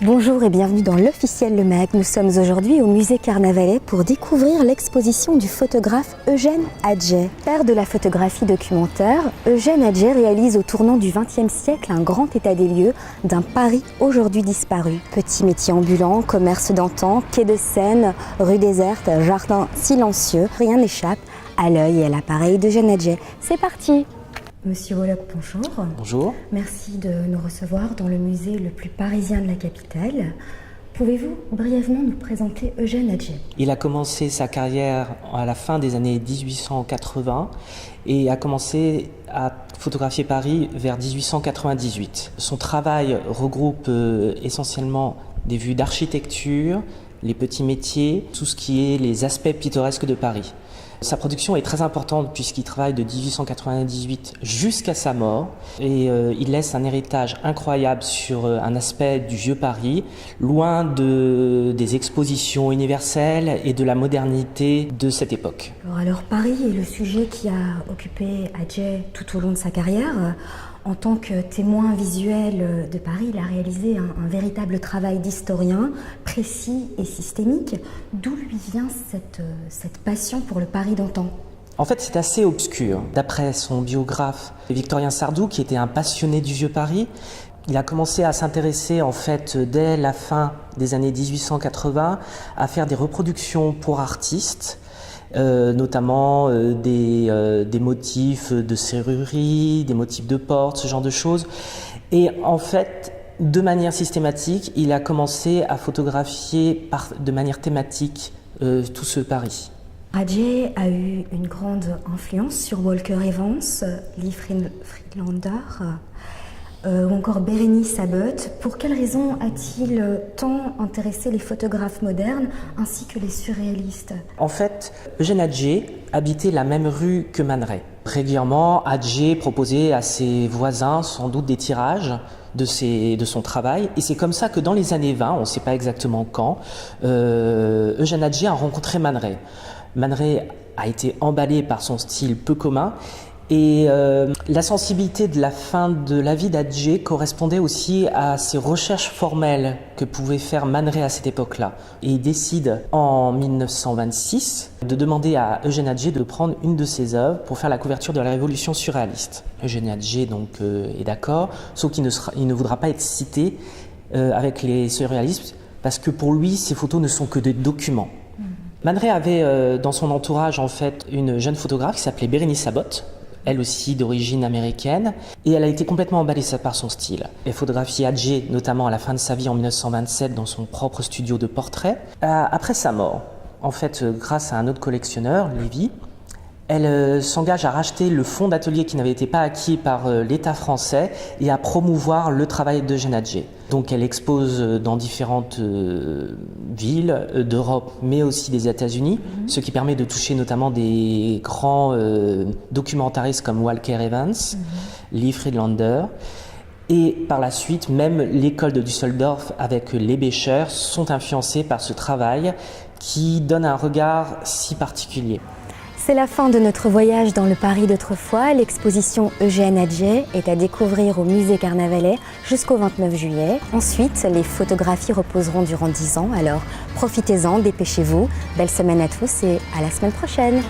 Bonjour et bienvenue dans l'Officiel Le Mag. Nous sommes aujourd'hui au musée Carnavalet pour découvrir l'exposition du photographe Eugène Atget. Père de la photographie documentaire, Eugène Atget réalise au tournant du XXe siècle un grand état des lieux d'un Paris aujourd'hui disparu. Petits métiers ambulants, commerce d'antan, quai de Seine, rue déserte, jardin silencieux, rien n'échappe à l'œil et à l'appareil d'Eugène Atget. C'est parti! Monsieur Wolock, bonjour. Bonjour. Merci de nous recevoir dans le musée le plus parisien de la capitale. Pouvez-vous brièvement nous présenter Eugène Atget? Il a commencé sa carrière à la fin des années 1880 et a commencé à photographier Paris vers 1898. Son travail regroupe essentiellement des vues d'architecture, les petits métiers, tout ce qui est les aspects pittoresques de Paris. Sa production est très importante puisqu'il travaille de 1898 jusqu'à sa mort et il laisse un héritage incroyable sur un aspect du vieux Paris, loin des expositions universelles et de la modernité de cette époque. Alors Paris est le sujet qui a occupé Atget tout au long de sa carrière. En tant que témoin visuel de Paris, il a réalisé un véritable travail d'historien, précis et systémique. D'où lui vient cette passion pour le Paris d'antan? En fait, c'est assez obscur. D'après son biographe Victorien Sardou, qui était un passionné du vieux Paris, il a commencé à s'intéresser en fait dès la fin des années 1880 à faire des reproductions pour artistes. Notamment des motifs de serrurerie, des motifs de portes, ce genre de choses. Et en fait, de manière systématique, il a commencé à photographier de manière thématique tout ce Paris. Atget a eu une grande influence sur Walker Evans, Lee Friedlander ou encore Bérénice Abbott. Pour quelles raisons a-t-il tant intéressé les photographes modernes ainsi que les surréalistes? En fait, Eugène Atget habitait la même rue que Man Ray. Régulièrement, Atget proposait à ses voisins sans doute des tirages de son travail. Et c'est comme ça que dans les années 20, on ne sait pas exactement quand, Eugène Atget a rencontré Man Ray. Man Ray a été emballé par son style peu commun. Et la sensibilité de la fin de la vie d'Atget correspondait aussi à ses recherches formelles que pouvait faire Man Ray à cette époque-là. Et il décide en 1926 de demander à Eugène Atget de prendre une de ses œuvres pour faire la couverture de la Révolution surréaliste. Eugène Atget donc est d'accord, sauf qu'il ne voudra pas être cité avec les surréalistes parce que pour lui, ces photos ne sont que des documents. Man Ray avait dans son entourage en fait une jeune photographe qui s'appelait Bérénice Abbott, elle aussi d'origine américaine, et elle a été complètement emballée par son style. Elle photographie Atget, notamment à la fin de sa vie en 1927, dans son propre studio de portrait. Après sa mort, en fait, grâce à un autre collectionneur, Lévy, elle s'engage à racheter le fonds d'atelier qui n'avait été pas acquis par l'État français et à promouvoir le travail d'Eugène Atget. Donc elle expose dans différentes villes d'Europe, mais aussi des États-Unis, ce qui permet de toucher notamment des grands documentaristes comme Walker Evans, Lee Friedlander. Et par la suite, même l'école de Düsseldorf avec les Becher sont influencés par ce travail qui donne un regard si particulier. C'est la fin de notre voyage dans le Paris d'autrefois. L'exposition Eugène Atget est à découvrir au musée Carnavalet jusqu'au 29 juillet. Ensuite, les photographies reposeront durant 10 ans. Alors profitez-en, dépêchez-vous. Belle semaine à tous et à la semaine prochaine.